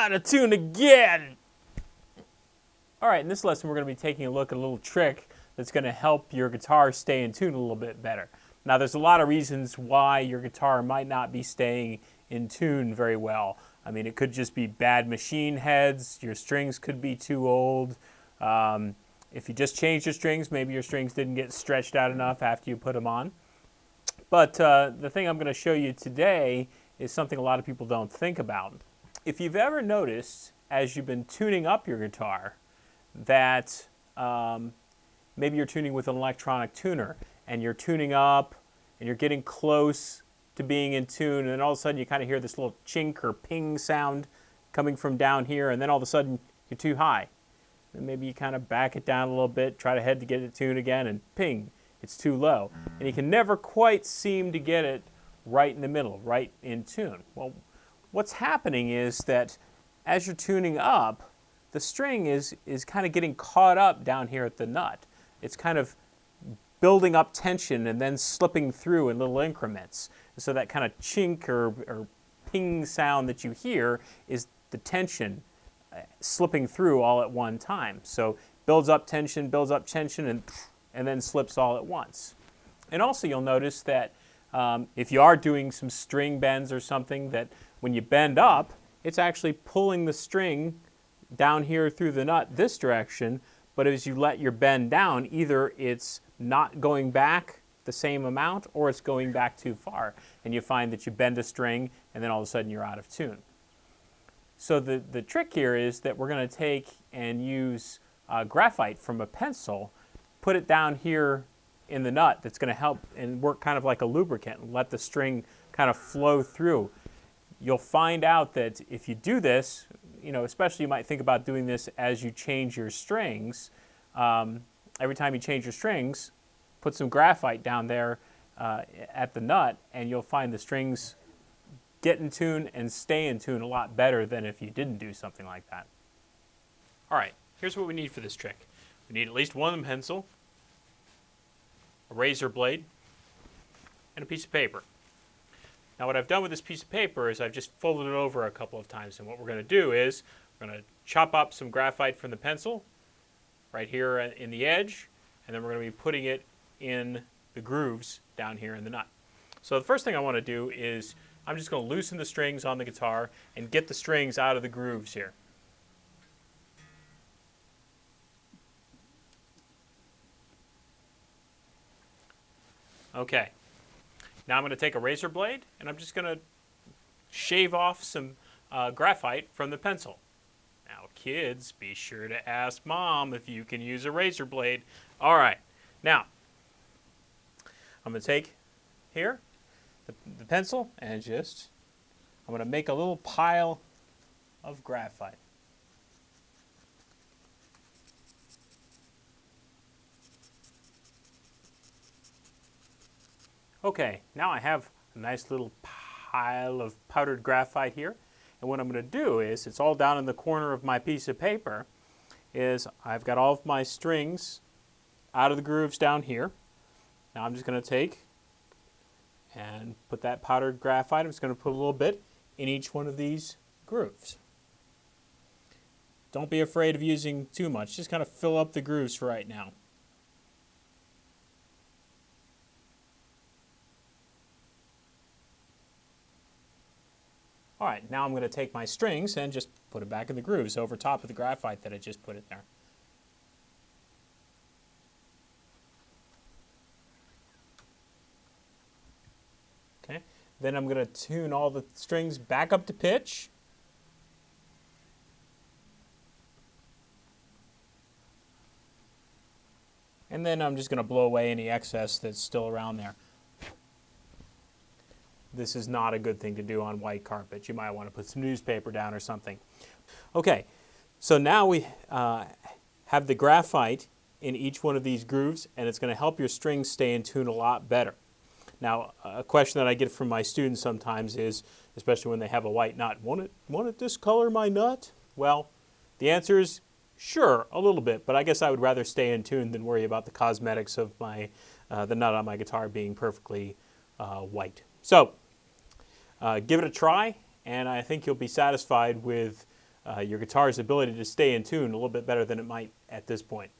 out of tune again. All right, in this lesson we're going to be taking a look at a little trick that's going to help your guitar stay in tune a little bit better. Now there's a lot of reasons why your guitar might not be staying in tune very well. I mean, it could just be bad machine heads, your strings could be too old. If you just changed your strings, maybe your strings didn't get stretched out enough after you put them on. But the thing I'm going to show you today is something a lot of people don't think about. If you've ever noticed, as you've been tuning up your guitar, that maybe you're tuning with an electronic tuner, and you're tuning up, and you're getting close to being in tune, and then all of a sudden you kind of hear this little chink or ping sound coming from down here, and then all of a sudden you're too high. And maybe you kind of back it down a little bit, try to head to get it tuned again, and ping, it's too low. And you can never quite seem to get it right in the middle, right in tune. Well, what's happening is that as you're tuning up, the string is kind of getting caught up down here at the nut. It's kind of building up tension and then slipping through in little increments. So that kind of chink or ping sound that you hear is the tension slipping through all at one time. So builds up tension, and then slips all at once. And also you'll notice that if you are doing some string bends or something, that when you bend up, it's actually pulling the string down here through the nut this direction, but as you let your bend down, either it's not going back the same amount or it's going back too far. And you find that you bend a string and then all of a sudden you're out of tune. So the trick here is that we're going to take and use graphite from a pencil, put it down here in the nut. That's going to help and work kind of like a lubricant and let the string kind of flow through. You'll find out that if you do this, you know, especially you might think about doing this as you change your strings. Every time you change your strings, put some graphite down there at the nut, and you'll find the strings get in tune and stay in tune a lot better than if you didn't do something like that. All right, here's what we need for this trick. We need at least one pencil, a razor blade, and a piece of paper. Now what I've done with this piece of paper is I've just folded it over a couple of times, and what we're going to do is we're going to chop up some graphite from the pencil right here in the edge, and then we're going to be putting it in the grooves down here in the nut. So the first thing I want to do is I'm just going to loosen the strings on the guitar and get the strings out of the grooves here. Okay. Now I'm going to take a razor blade and I'm just going to shave off some graphite from the pencil. Now kids, be sure to ask mom if you can use a razor blade. All right. Now I'm going to take here the pencil and just I'm going to make a little pile of graphite. Okay, now I have a nice little pile of powdered graphite here, and what I'm going to do is, it's all down in the corner of my piece of paper, is I've got all of my strings out of the grooves down here. Now I'm just going to take and put that powdered graphite, I'm just going to put a little bit in each one of these grooves. Don't be afraid of using too much, just kind of fill up the grooves for right now. All right, now I'm going to take my strings and just put it back in the grooves over top of the graphite that I just put in there. Okay, then I'm going to tune all the strings back up to pitch. And then I'm just going to blow away any excess that's still around there. This is not a good thing to do on white carpet. You might want to put some newspaper down or something. Okay, so now we have the graphite in each one of these grooves, and it's going to help your strings stay in tune a lot better. Now, a question that I get from my students sometimes is, especially when they have a white nut, won't it discolor my nut? Well, the answer is sure, a little bit, but I guess I would rather stay in tune than worry about the cosmetics of my the nut on my guitar being perfectly white. So, give it a try, and I think you'll be satisfied with your guitar's ability to stay in tune a little bit better than it might at this point.